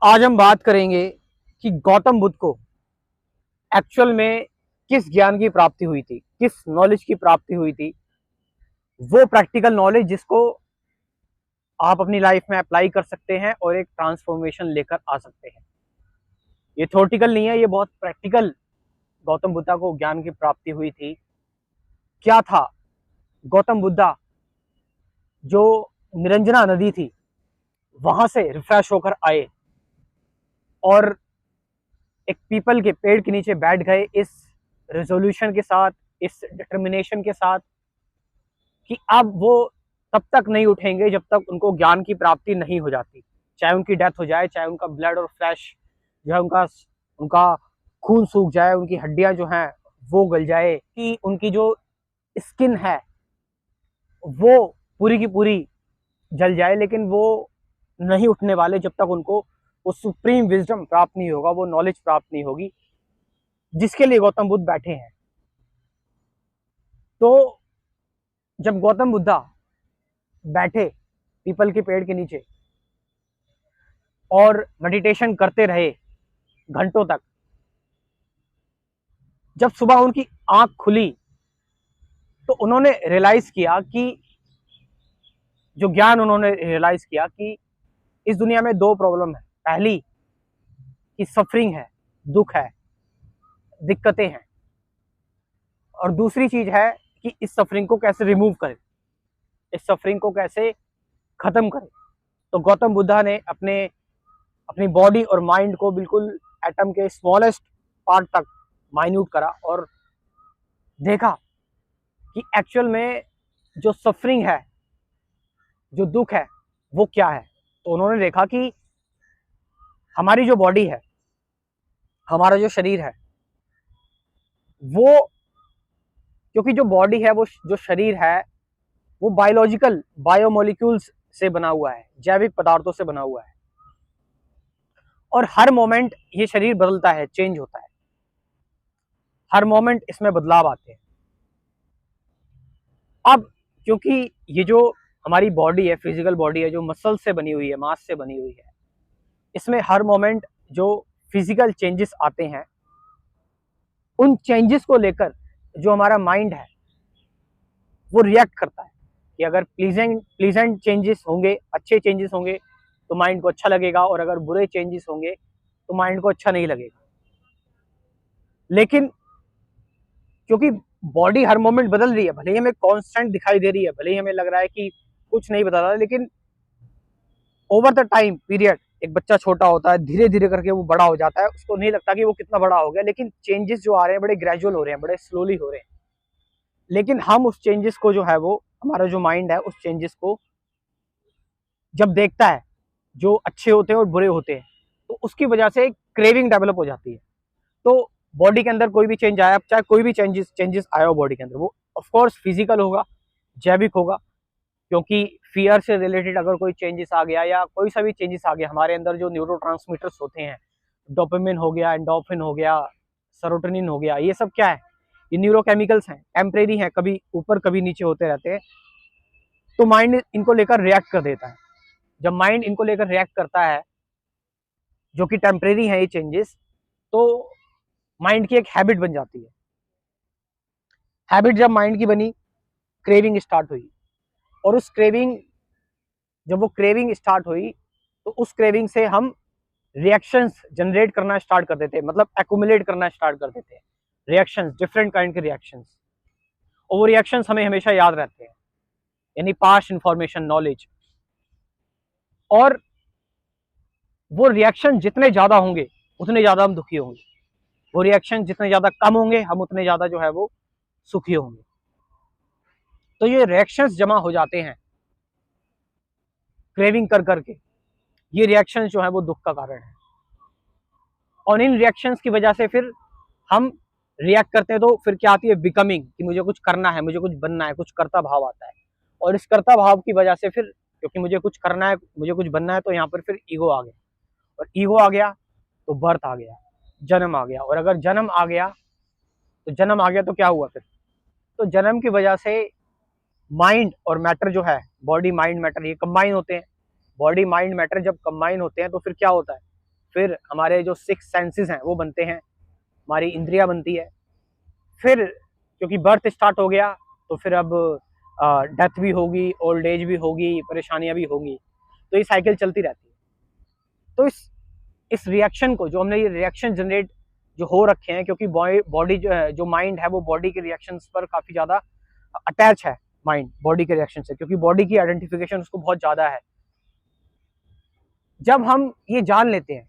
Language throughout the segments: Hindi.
आज हम बात करेंगे कि गौतम बुद्ध को एक्चुअल में किस ज्ञान की प्राप्ति हुई थी, किस नॉलेज की प्राप्ति हुई थी। वो प्रैक्टिकल नॉलेज जिसको आप अपनी लाइफ में अप्लाई कर सकते हैं और एक ट्रांसफॉर्मेशन लेकर आ सकते हैं। ये थ्योरेटिकल नहीं है, ये बहुत प्रैक्टिकल गौतम बुद्धा को ज्ञान की प्राप्ति हुई थी। क्या था? गौतम बुद्धा जो निरंजना नदी थी वहां से रिफ्रेश होकर आए और एक पीपल के पेड़ के नीचे बैठ गए इस रेजोल्यूशन के साथ, इस डिटर्मिनेशन के साथ कि अब वो तब तक नहीं उठेंगे जब तक उनको ज्ञान की प्राप्ति नहीं हो जाती। चाहे उनकी डेथ हो जाए, चाहे उनका ब्लड और फ्लैश जो है, उनका उनका खून सूख जाए, उनकी हड्डियां जो हैं वो गल जाए, कि उनकी जो स्किन है वो पूरी की पूरी जल जाए, लेकिन वो नहीं उठने वाले जब तक उनको वो सुप्रीम विजडम प्राप्त नहीं होगा, वो नॉलेज प्राप्त नहीं होगी जिसके लिए गौतम बुद्ध बैठे हैं। तो जब गौतम बुद्धा बैठे पीपल के पेड़ के नीचे और मेडिटेशन करते रहे घंटों तक, जब सुबह उनकी आंख खुली तो उन्होंने रियलाइज किया कि जो ज्ञान उन्होंने रियलाइज किया कि इस दुनिया में दो प्रॉब्लम है। पहली कि सफरिंग है, दुख है, दिक्कतें हैं, और दूसरी चीज है कि इस सफरिंग को कैसे रिमूव करें, इस सफरिंग को कैसे खत्म करें। तो गौतम बुद्धा ने अपनी बॉडी और माइंड को बिल्कुल एटम के स्मॉलेस्ट पार्ट तक माइन्यूट करा और देखा कि एक्चुअल में जो सफरिंग है, जो दुख है, वो क्या है। तो उन्होंने देखा कि हमारी जो बॉडी है, हमारा जो शरीर है, वो, क्योंकि जो बॉडी है, वो जो शरीर है, वो बायोलॉजिकल बायोमोलिक्यूल्स से बना हुआ है, जैविक पदार्थों से बना हुआ है, और हर मोमेंट ये शरीर बदलता है, चेंज होता है, हर मोमेंट इसमें बदलाव आते हैं। अब क्योंकि ये जो हमारी बॉडी है, फिजिकल बॉडी है, जो मसल से बनी हुई है, मांस से बनी हुई है, इसमें हर मोमेंट जो फिजिकल चेंजेस आते हैं, उन चेंजेस को लेकर जो हमारा माइंड है वो रिएक्ट करता है कि अगर प्लीजेंट चेंजेस होंगे, अच्छे चेंजेस होंगे तो माइंड को अच्छा लगेगा, और अगर बुरे चेंजेस होंगे तो माइंड को अच्छा नहीं लगेगा। लेकिन क्योंकि बॉडी हर मोमेंट बदल रही है, भले ही हमें कांस्टेंट दिखाई दे रही है, भले ही हमें लग रहा है कि कुछ नहीं बदल रहा, लेकिन ओवर द टाइम पीरियड एक बच्चा छोटा होता है, धीरे धीरे करके वो बड़ा हो जाता है, उसको नहीं लगता कि वो कितना बड़ा हो गया, लेकिन चेंजेस जो आ रहे हैं बड़े ग्रेजुअल हो रहे हैं, बड़े स्लोली हो रहे हैं। लेकिन हम उस चेंजेस को जो है, वो हमारा जो माइंड है, उस चेंजेस को जब देखता है, जो अच्छे होते हैं और बुरे होते हैं, तो उसकी वजह से एक क्रेविंग डेवलप हो जाती है। तो बॉडी के अंदर कोई भी चेंज आया, चाहे कोई भी चेंजेस आया हो बॉडी के अंदर, वो ऑफ कोर्स फिजिकल होगा, जैविक होगा, क्योंकि फियर से रिलेटेड अगर कोई चेंजेस आ गया या कोई सा भी चेंजेस आ गया, हमारे अंदर जो न्यूरोट्रांसमीटर्स होते हैं, डोपामिन हो गया, एंडोर्फिन हो गया, सेरोटोनिन हो गया, ये सब क्या है? ये न्यूरोकेमिकल्स हैं, टेम्परेरी हैं, कभी ऊपर कभी नीचे होते रहते हैं। तो माइंड इनको लेकर रिएक्ट कर देता है। जब माइंड इनको लेकर रिएक्ट करता है, जो कि टेम्परेरी है ये चेंजेस, तो माइंड की एक हैबिट बन जाती है। हैबिट जब माइंड की बनी, क्रेविंग स्टार्ट हुई, और उस क्रेविंग, जब वो क्रेविंग स्टार्ट हुई, तो उस क्रेविंग से हम रिएक्शंस जनरेट करना स्टार्ट कर देते हैं, मतलब एक्यूमुलेट करना स्टार्ट कर देते हैं, रिएक्शंस, डिफरेंट काइंड के रिएक्शंस। और वो रिएक्शंस हमें हमेशा याद रहते हैं, यानी पास्ट इंफॉर्मेशन, नॉलेज। और वो रिएक्शन जितने ज्यादा होंगे उतने ज्यादा हम दुखी होंगे, वो रिएक्शन जितने ज्यादा कम होंगे हम उतने ज्यादा जो है वो सुखी होंगे। तो ये रिएक्शंस जमा हो जाते हैं क्रेविंग कर करके, ये रिएक्शंस जो है वो दुख का कारण है। और इन रिएक्शंस की वजह से फिर हम रिएक्ट करते हैं, तो फिर क्या आती है? बिकमिंग, कि मुझे कुछ करना है, मुझे कुछ बनना है, कुछ कर्ता भाव आता है। और इस कर्ता भाव की वजह से फिर, क्योंकि मुझे कुछ करना है, मुझे कुछ बनना है, तो यहाँ पर फिर ईगो आ गया, और ईगो आ गया तो बर्थ आ गया, जन्म आ गया। और अगर जन्म आ गया तो क्या हुआ फिर? तो जन्म की वजह से माइंड और मैटर जो है, बॉडी माइंड मैटर, ये कंबाइन होते हैं। बॉडी माइंड मैटर जब कंबाइन होते हैं तो फिर क्या होता है? फिर हमारे जो 6 सेंसेस हैं वो बनते हैं, हमारी इंद्रिया बनती है। फिर क्योंकि बर्थ स्टार्ट हो गया तो फिर अब डेथ भी होगी, ओल्ड एज भी होगी, परेशानियां भी होंगी, तो ये साइकिल चलती रहती है। तो इस रिएक्शन को, जो हमने ये रिएक्शन जनरेट जो हो रखे हैं, क्योंकि बॉडी जो माइंड है वो बॉडी के रिएक्शंस पर काफी ज्यादा अटैच है, माइंड बॉडी के रिएक्शन से, क्योंकि बॉडी की आइडेंटिफिकेशन उसको बहुत ज्यादा है। जब हम ये जान लेते हैं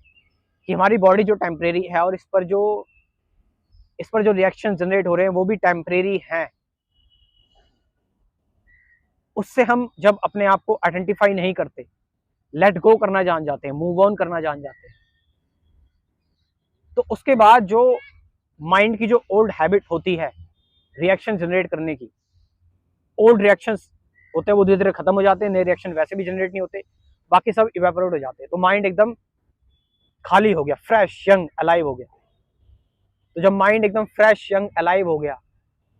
कि हमारी बॉडी जो टेम्परेरी है और इस पर जो रिएक्शन जनरेट हो रहे हैं वो भी टेम्परेरी हैं, उससे हम जब अपने आप को आइडेंटिफाई नहीं करते, लेट गो करना जान जाते हैं, मूव ऑन करना जान जाते हैं, तो उसके बाद जो माइंड की जो ओल्ड हैबिट होती है रिएक्शन जनरेट करने की, ओल्ड रिएक्शंस होते हैं वो धीरे धीरे खत्म हो जाते हैं, नए रिएक्शन वैसे भी जनरेट नहीं होते, बाकी सब इवेपोरेट हो जाते हैं, तो माइंड एकदम खाली हो गया, फ्रेश यंग अलाइव हो गया। तो जब माइंड एकदम फ्रेश यंग अलाइव हो गया,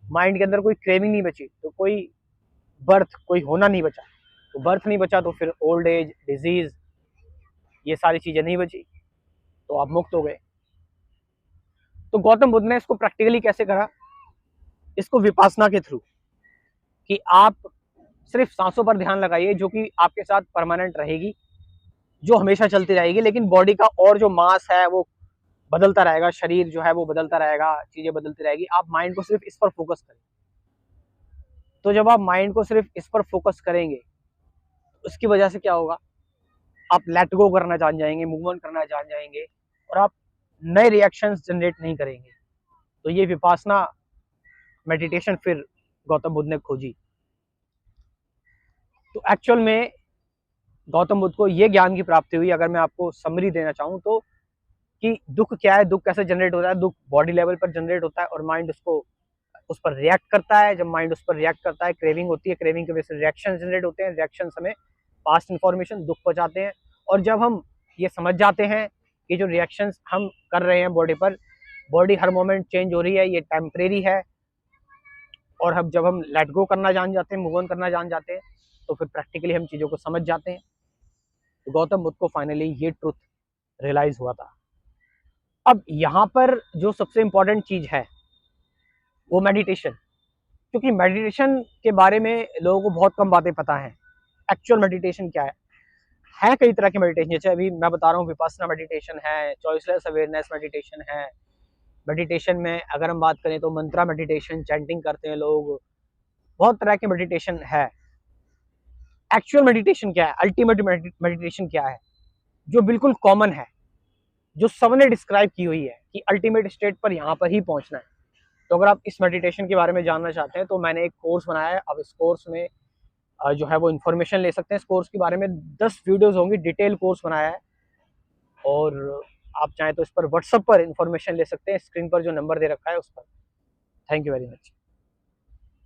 माइंड के अंदर कोई क्रेविंग नहीं बची, तो कोई बर्थ, कोई होना नहीं बचा, तो बर्थ नहीं बचा तो फिर ओल्ड एज, डिजीज, ये सारी चीजें नहीं बची, तो आप मुक्त हो गए। तो गौतम बुद्ध ने इसको प्रैक्टिकली कैसे करा? इसको विपासना के थ्रू, कि आप सिर्फ सांसों पर ध्यान लगाइए जो कि आपके साथ परमानेंट रहेगी, जो हमेशा चलती रहेगी, लेकिन बॉडी का और जो मास है वो बदलता रहेगा, शरीर जो है वो बदलता रहेगा, चीजें बदलती रहेगी, आप माइंड को सिर्फ इस पर फोकस करें। तो जब आप माइंड को सिर्फ इस पर फोकस करेंगे, उसकी वजह से क्या होगा, आप लेट गो करना जान जाएंगे, मूव ऑन करना जान जाएंगे, और आप नए रिएक्शंस जनरेट नहीं करेंगे। तो ये विपासना मेडिटेशन फिर गौतम बुद्ध ने खोजी। तो एक्चुअल में गौतम बुद्ध को ये ज्ञान की प्राप्ति हुई, अगर मैं आपको समरी देना चाहूँ तो, कि दुख क्या है, दुख कैसे जनरेट होता है। दुख बॉडी लेवल पर जनरेट होता है और माइंड उस पर रिएक्ट करता है। जब माइंड उस पर रिएक्ट करता है, क्रेविंग होती है, क्रेविंग की वजह से रिएक्शन जनरेट होते हैं, रिएक्शन हमें पास्ट इन्फॉर्मेशन, दुख पहुंचाते हैं। और जब हम ये समझ जाते हैं कि जो रिएक्शंस हम कर रहे हैं बॉडी पर, बॉडी हर मोमेंट चेंज हो रही है, ये टेम्परेरी है, और जब हम लेट गो करना जान जाते हैं, मूव ऑन करना जान जाते हैं, तो फिर प्रैक्टिकली हम चीज़ों को समझ जाते हैं। तो गौतम बुद्ध को फाइनली ये ट्रुथ रियलाइज हुआ था। अब यहाँ पर जो सबसे इम्पोर्टेंट चीज़ है वो मेडिटेशन, क्योंकि मेडिटेशन के बारे में लोगों को बहुत कम बातें पता हैं। एक्चुअल मेडिटेशन क्या है कई तरह के मेडिटेशन, जैसे अभी मैं बता रहा हूँ, विपासना मेडिटेशन है, चॉइसलेस अवेयरनेस मेडिटेशन है। मेडिटेशन में अगर हम बात करें तो मंत्रा मेडिटेशन, चैंटिंग करते हैं लोग, बहुत तरह के मेडिटेशन है। एक्चुअल मेडिटेशन क्या है, अल्टीमेट मेडिटेशन क्या है, जो बिल्कुल कॉमन है, जो सबने डिस्क्राइब की हुई है कि अल्टीमेट स्टेट पर यहाँ पर ही पहुंचना है। तो अगर आप इस मेडिटेशन के बारे में जानना चाहते हैं तो मैंने एक कोर्स बनाया है। अब इस कोर्स में जो है वो इन्फॉर्मेशन ले सकते हैं। इस कोर्स के बारे में 10 वीडियोस होंगी, डिटेल कोर्स बनाया है, और आप चाहें तो इस पर व्हाट्सएप पर इन्फॉर्मेशन ले सकते हैं, स्क्रीन पर जो नंबर दे रखा है उस पर। Thank you very much.